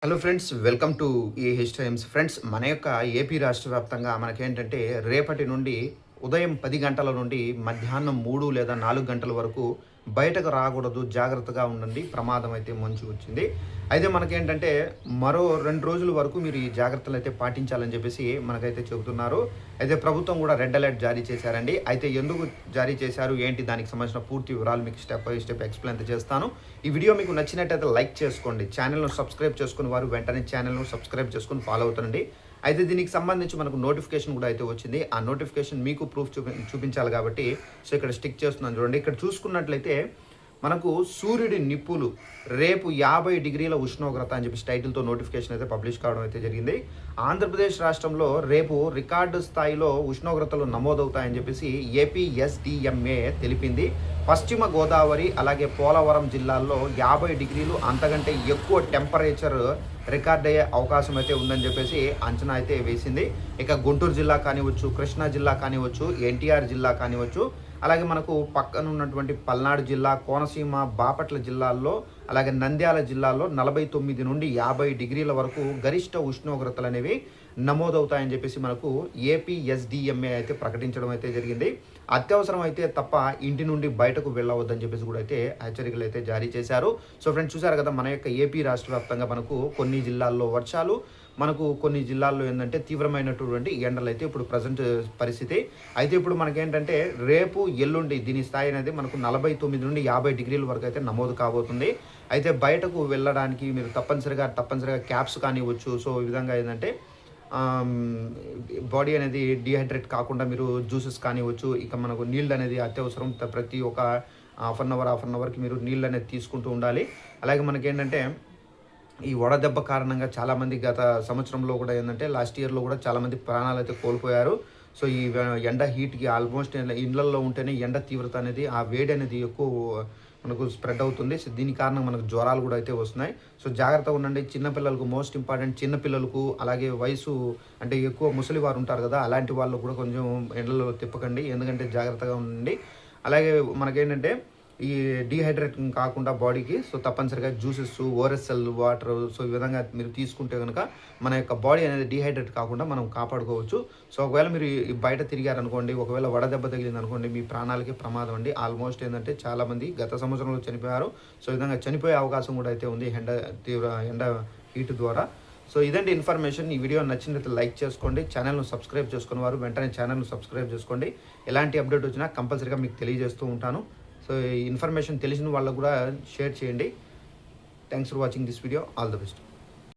Hello friends, welcome to AH times. Friends, మన యొక్క AP రాష్ట్ర వ్యాప్తంగా మనకేంటంటే రేపటి నుండి ఉదయం 10 గంటల నుండి మధ్యాహ్నం 3 లేదా 4 గంటల వరకు బయటకు రాకూడదు, జాగ్రత్తగా ఉండండి, ప్రమాదం అయితే మంచు వచ్చింది. అయితే మనకేంటంటే మరో 2 రోజుల వరకు మీరు ఈ జాగ్రత్తలు అయితే పాటించాలని చెప్పేసి మనకైతే చెబుతున్నారు. అయితే ప్రభుత్వం కూడా రెడ్ అలర్ట్ జారీ చేశారండి. అయితే ఎందుకు జారీ చేశారు, ఏంటి, దానికి సంబంధించిన పూర్తి వివరాలు మీకు స్టెప్ బై స్టెప్ ఎక్స్ప్లెయిన్ అయితే చేస్తాను. ఈ వీడియో మీకు నచ్చినట్టయితే లైక్ చేసుకోండి. ఛానల్ను సబ్స్క్రైబ్ చేసుకుని వారు వెంటనే ఛానల్ను సబ్స్క్రైబ్ చేసుకుని ఫాలో అవుతుండండి. అయితే దీనికి సంబంధించి మనకు నోటిఫికేషన్ కూడా అయితే వచ్చింది. ఆ నోటిఫికేషన్ మీకు ప్రూఫ్ చూపించాలి కాబట్టి సో ఇక్కడ స్టిక్ చేస్తున్నాను చూడండి. ఇక్కడ చూసుకున్నట్లయితే మనకు సూర్యుడి నిప్పులు రేపు 50 డిగ్రీల ఉష్ణోగ్రత అని చెప్పి టైటిల్తో నోటిఫికేషన్ అయితే పబ్లిష్ కావడం అయితే జరిగింది. ఆంధ్రప్రదేశ్ రాష్ట్రంలో రేపు రికార్డు స్థాయిలో ఉష్ణోగ్రతలు నమోదవుతాయని చెప్పేసి ఏపీఎస్డిఎంఏ తెలిపింది. పశ్చిమ గోదావరి అలాగే పోలవరం జిల్లాల్లో 50 డిగ్రీలు అంతకంటే ఎక్కువ టెంపరేచర్ రికార్డ్ అయ్యే అవకాశం అయితే ఉందని చెప్పేసి అంచనా అయితే వేసింది. ఇక గుంటూరు జిల్లా కానివచ్చు, కృష్ణా జిల్లా కానివచ్చు, ఎన్టీఆర్ జిల్లా కానివచ్చు, అలాగే మనకు పక్కన ఉన్నటువంటి పల్నాడు జిల్లా, కోనసీమ, బాపట్ల జిల్లాల్లో, అలాగే నంద్యాల జిల్లాల్లో 49 నుండి 50 డిగ్రీల వరకు గరిష్ట ఉష్ణోగ్రతలు అనేవి నమోదవుతాయని చెప్పేసి మనకు ఏపీఎస్డిఎంఏ అయితే ప్రకటించడం అయితే జరిగింది. అత్యవసరం అయితే తప్ప ఇంటి నుండి బయటకు వెళ్ళవద్దని చెప్పేసి కూడా అయితే హెచ్చరికలు అయితే జారీ చేశారు. సో ఫ్రెండ్స్, చూసారు కదా, మన యొక్క ఏపీ రాష్ట్ర వ్యాప్తంగా మనకు కొన్ని జిల్లాల్లో వర్షాలు, మనకు కొన్ని జిల్లాల్లో ఏంటంటే తీవ్రమైనటువంటి ఎండలు అయితే ఇప్పుడు ప్రజెంట్ పరిస్థితి. అయితే ఇప్పుడు మనకేంటంటే రేపు ఎల్లుండి దీని స్థాయి అనేది మనకు 49 నుండి 50 డిగ్రీల వరకు అయితే నమోదు కాబోతుంది. అయితే బయటకు వెళ్ళడానికి మీరు తప్పనిసరిగా క్యాప్స్ కానివ్వచ్చు. సో ఈ విధంగా ఏంటంటే బాడీ అనేది డిహైడ్రేట్ కాకుండా మీరు జ్యూసెస్ కానివ్వచ్చు. ఇక మనకు నీళ్ళు అనేది అత్యవసరం. ప్రతి ఒక హాఫ్ అన్ అవర్కి మీరు నీళ్ళు అనేది తీసుకుంటూ ఉండాలి. అలాగే మనకేంటంటే ఈ వడదెబ్బ కారణంగా చాలామంది గత సంవత్సరంలో కూడా ఏంటంటే లాస్ట్ ఇయర్లో కూడా చాలామంది ప్రాణాలు అయితే కోల్పోయారు. సో ఈ ఎండ హీట్కి ఆల్మోస్ట్ ఇళ్లల్లో ఉంటేనే ఎండ తీవ్రత అనేది, ఆ వేడి అనేది ఎక్కువ మనకు స్ప్రెడ్ అవుతుంది. సో దీని కారణంగా మనకు జ్వరాలు కూడా అయితే వస్తున్నాయి. సో జాగ్రత్తగా ఉండండి. చిన్నపిల్లలకు మోస్ట్ ఇంపార్టెంట్, చిన్నపిల్లలకు అలాగే వయసు అంటే ఎక్కువ ముసలి వారు ఉంటారు కదా, అలాంటి వాళ్ళు కూడా కొంచెం ఎండలో తిప్పకండి, ఎందుకంటే జాగ్రత్తగా ఉండండి. అలాగే మనకేంటంటే ఈ డీహైడ్రేటింగ్ కాకుండా బాడీకి సో తప్పనిసరిగా జ్యూసెస్, ఓఆర్ఎస్ఎల్ వాటర్, సో ఈ విధంగా మీరు తీసుకుంటే కనుక మన యొక్క బాడీ అనేది డీహైడ్రేట్ కాకుండా మనం కాపాడుకోవచ్చు. సో ఒకవేళ మీరు బయట తిరిగారనుకోండి, ఒకవేళ వడదెబ్బ తగిలింది అనుకోండి, మీ ప్రాణాలకి ప్రమాదం అండి. ఆల్మోస్ట్ ఏంటంటే చాలామంది గత సంవత్సరంలో చనిపోయారు. సో ఈ విధంగా చనిపోయే అవకాశం కూడా అయితే ఉంది ఎండ హీట్ ద్వారా. సో ఇదండి ఇన్ఫర్మేషన్. ఈ వీడియో నచ్చినట్లయితే లైక్ చేసుకోండి. ఛానల్ను సబ్స్క్రైబ్ చేసుకున్న వారు వెంటనే ఛానల్ను సబ్స్క్రైబ్ చేసుకోండి. ఎలాంటి అప్డేట్ వచ్చినా కంపల్సరీగా మీకు తెలియజేస్తూ ఉంటాను. సో ఈ ఇన్ఫర్మేషన్ తెలిసిన వాళ్ళకు కూడా షేర్ చేయండి. Thanks for watching this video. All the best.